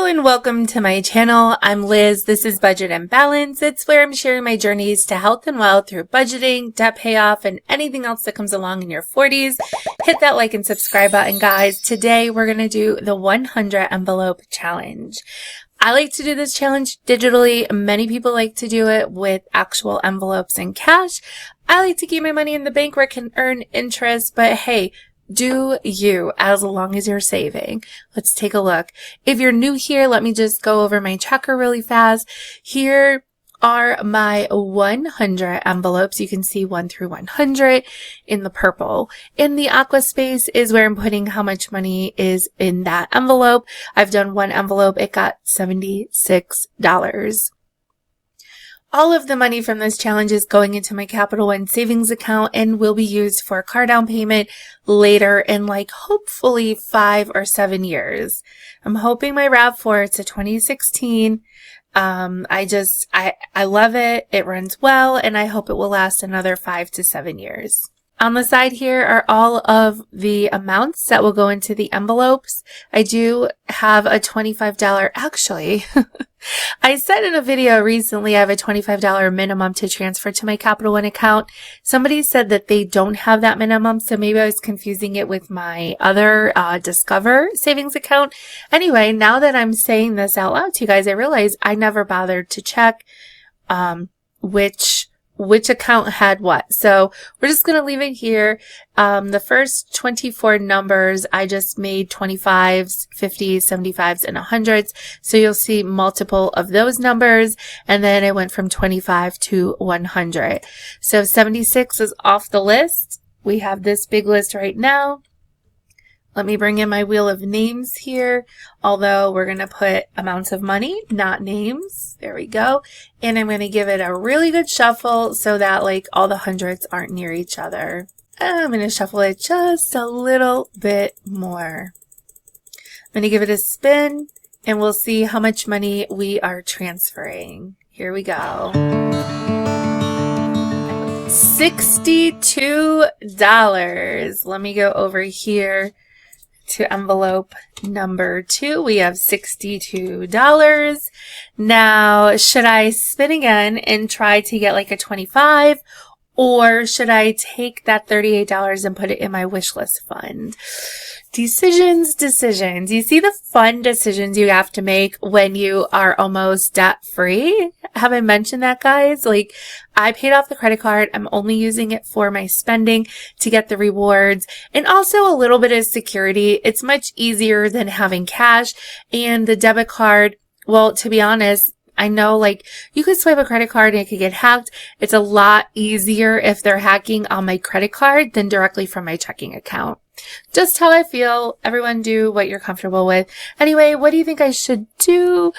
Hello and welcome to my channel. I'm Liz. This is Budget and Balance. It's where I'm sharing my journeys to health and wealth through budgeting, debt payoff, and anything else that comes along in your 40s. Hit that like and subscribe button, guys. Today we're going to do the 100 envelope challenge. I like to do this challenge digitally. Many people like to do it with actual envelopes and cash. I like to keep my money in the bank where it can earn interest, but hey, do you, as long as you're saving. Let's take a look. If you're new here, let me just go over my tracker really fast. Here are my 100 envelopes. You can see 1 through 100 in the purple. In the aqua space is where I'm putting how much money is in that envelope. I've done one envelope. It got $76. All of the money from this challenge is going into my Capital One savings account and will be used for a car down payment later in hopefully 5 or 7 years. I'm hoping my RAV4, it's a 2016. I love it. It runs well and I hope it will last another 5 to 7 years. On the side here are all of the amounts that will go into the envelopes. I do have a $25, actually, I said in a video recently I have a $25 minimum to transfer to my Capital One account. Somebody said that they don't have that minimum, so maybe I was confusing it with my other Discover savings account. Anyway, now that I'm saying this out loud to you guys, I realize I never bothered to check which account had what. So we're just going to leave it here. The first 24 numbers, I just made 25s, 50s, 75s, and 100s. So you'll see multiple of those numbers. And then it went from 25 to 100. So 76 is off the list. We have this big list right now. Let me bring in my wheel of names here, although we're going to put amounts of money, not names. There we go. And I'm going to give it a really good shuffle so that all the hundreds aren't near each other. And I'm going to shuffle it just a little bit more. I'm going to give it a spin and we'll see how much money we are transferring. Here we go. $62. Let me go over here to envelope number 2. We have $62. Now, should I spin again and try to get a 25, or should I take that $38 and put it in my wish list fund? Decisions. You see the fun decisions you have to make when you are almost debt free? Have I mentioned that, guys? I paid off the credit card. I'm only using it for my spending to get the rewards and also a little bit of security. It's much easier than having cash, and the debit card, well, to be honest, I know you could swipe a credit card and it could get hacked. It's a lot easier if they're hacking on my credit card than directly from my checking account. Just how I feel. Everyone do what you're comfortable with. Anyway, what do you think I should do?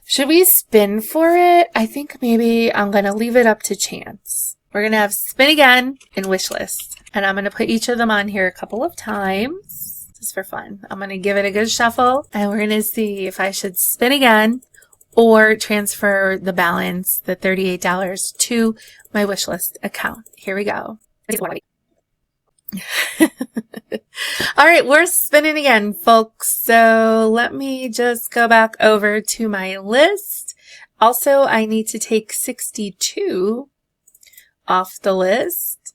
Should we spin for it? I think maybe I'm going to leave it up to chance. We're going to have spin again and wish list. And I'm going to put each of them on here a couple of times just for fun. I'm going to give it a good shuffle and we're going to see if I should spin again or transfer the balance, the $38, to my wish list account. Here we go. All right, we're spinning again, folks. So let me just go back over to my list. Also, I need to take 62 off the list.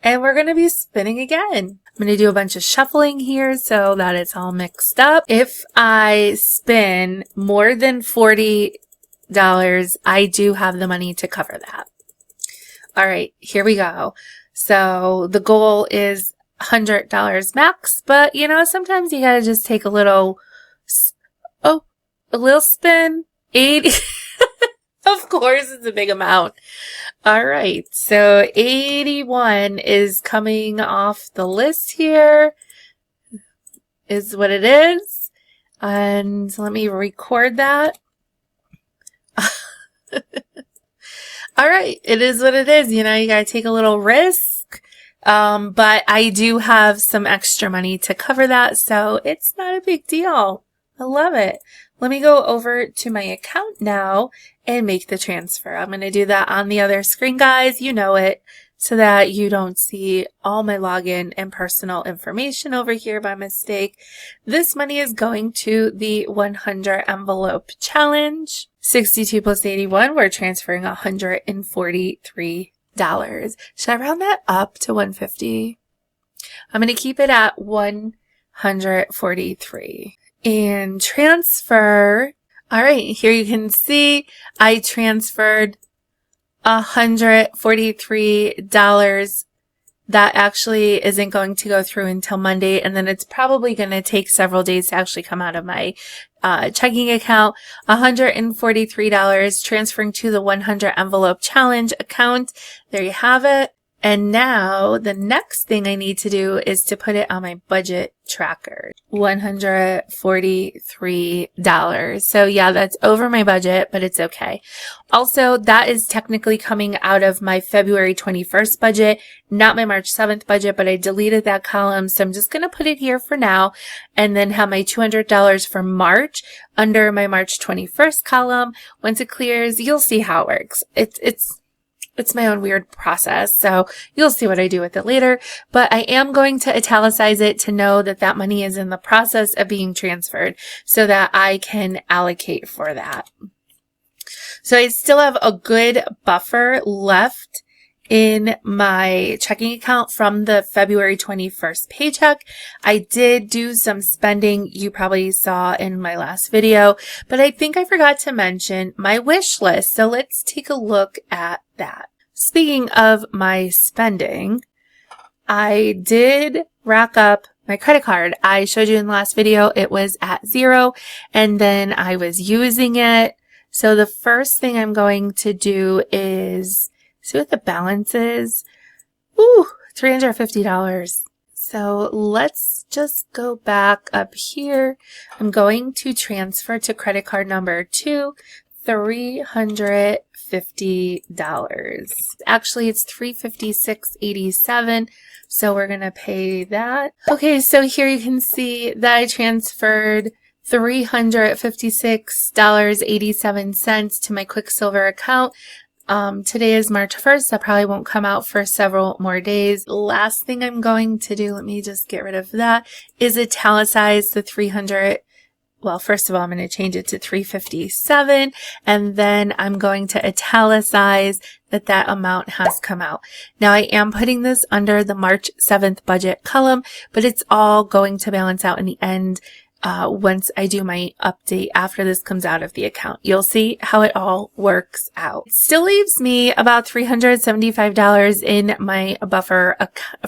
And we're going to be spinning again. I'm going to do a bunch of shuffling here so that it's all mixed up. If I spin more than $40, I do have the money to cover that. All right, here we go. So the goal is $100 max, but sometimes you gotta just take a little spin. 80. Of course, it's a big amount. All right, so 81 is coming off the list here, is what it is. And let me record that. All right, it is what it is. You gotta take a little risk. But I do have some extra money to cover that, so it's not a big deal. I love it. Let me go over to my account now and make the transfer. I'm going to do that on the other screen, guys. You know it. so that you don't see all my login and personal information over here by mistake. This money is going to the 100 envelope challenge. 62 plus 81, we're transferring $143. Should I round that up to 150? I'm going to keep it at 143 and transfer. All right, here you can see I transferred $143. That actually isn't going to go through until Monday, and then it's probably going to take several days to actually come out of my checking account. $143 transferring to the 100 envelope challenge account. There you have it. And now the next thing I need to do is to put it on my budget tracker. $143. So yeah, that's over my budget, but it's okay. Also, that is technically coming out of my February 21st budget, not my March 7th budget, but I deleted that column. So I'm just going to put it here for now and then have my $200 for March under my March 21st column. Once it clears, you'll see how it works. It's my own weird process, so you'll see what I do with it later. But I am going to italicize it to know that that money is in the process of being transferred so that I can allocate for that. So I still have a good buffer left in my checking account from the February 21st paycheck. I did do some spending you probably saw in my last video, but I think I forgot to mention my wish list. So let's take a look at that. Speaking of my spending, I did rack up my credit card. I showed you in the last video, it was at 0 and then I was using it. So the first thing I'm going to do is see what the balance is. Ooh, $350. So let's just go back up here. I'm going to transfer to credit card number 2, $350. Actually, it's $356.87. So we're going to pay that. Okay, so here you can see that I transferred $356.87 to my Quicksilver account. Today is March 1st. That probably won't come out for several more days. Last thing I'm going to do, let me just get rid of that, is italicize the 300. Well, first of all, I'm going to change it to 357, and then I'm going to italicize that amount has come out. Now, I am putting this under the March 7th budget column, but it's all going to balance out in the end once I do my update after this comes out of the account. You'll see how it all works out. It still leaves me about $375 in my buffer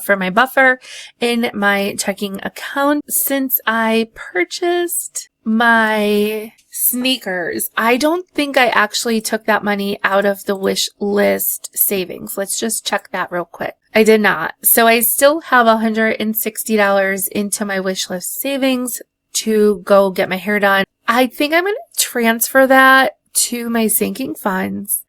for my buffer in my checking account since I purchased my sneakers. I don't think I actually took that money out of the wish list savings. Let's just check that real quick. I did not. So I still have $160 into my wish list savings to go get my hair done. I think I'm going to transfer that to my sinking funds.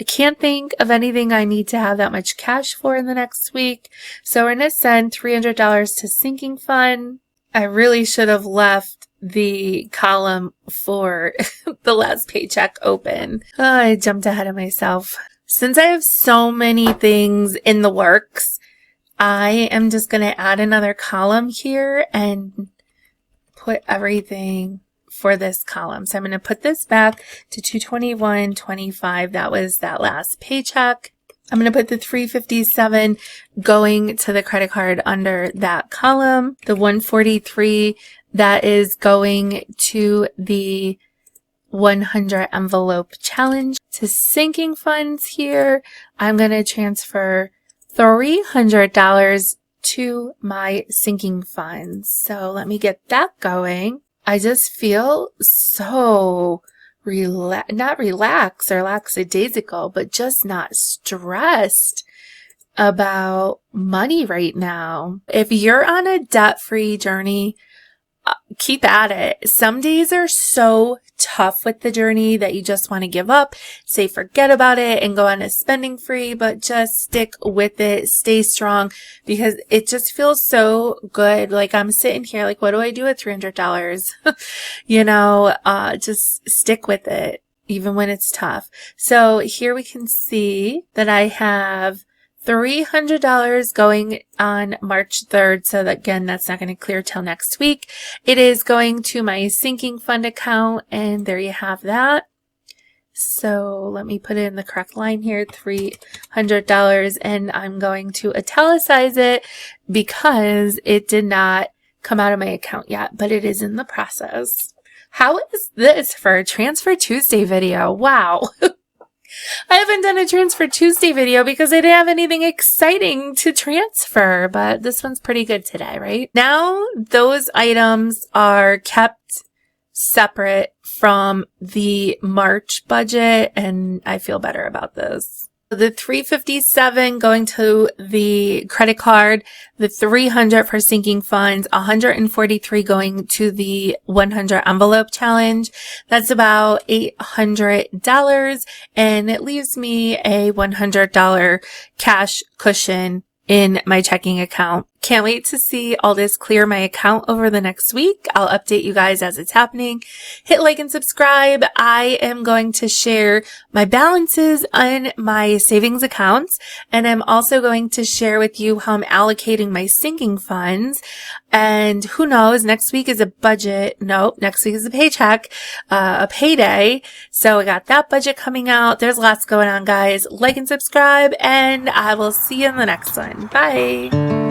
I can't think of anything I need to have that much cash for in the next week. So we're going to send $300 to sinking fund. I really should have left the column for the last paycheck open. Oh, I jumped ahead of myself. Since I have so many things in the works, I am just going to add another column here and put everything for this column. So I'm going to put this back to $221.25. That was that last paycheck. I'm going to put the $357 going to the credit card under that column. The $143 that is going to the 100 envelope challenge. To sinking funds here, I'm going to transfer $300 to my sinking funds. So let me get that going. I just feel so not relaxed or lackadaisical, but just not stressed about money right now. If you're on a debt-free journey, keep at it. Some days are so tough with the journey that you just want to give up, say forget about it and go on a spending free, but just stick with it, stay strong, because it just feels so good. Like I'm sitting here like, what do I do with $300? Just stick with it even when it's tough. So here we can see that I have $300 going on March 3rd. So that, again, that's not going to clear till next week. It is going to my sinking fund account, and there you have that. So let me put it in the correct line here, $300, and I'm going to italicize it because it did not come out of my account yet, but it is in the process. How is this for a Transfer Tuesday video? Wow. I haven't done a Transfer Tuesday video because I didn't have anything exciting to transfer, but this one's pretty good today, right? Now those items are kept separate from the March budget, and I feel better about this. The $357 going to the credit card, the $300 for sinking funds, $143 going to the 100 envelope challenge. That's about $800, and it leaves me a $100 cash cushion in my checking account. Can't wait to see all this clear my account over the next week. I'll update you guys as it's happening. Hit like and subscribe. I am going to share my balances on my savings accounts, and I'm also going to share with you how I'm allocating my sinking funds. And who knows, next week is a budget. Nope, next week is a paycheck, a payday. So I got that budget coming out. There's lots going on, guys. Like and subscribe, and I will see you in the next one. Bye.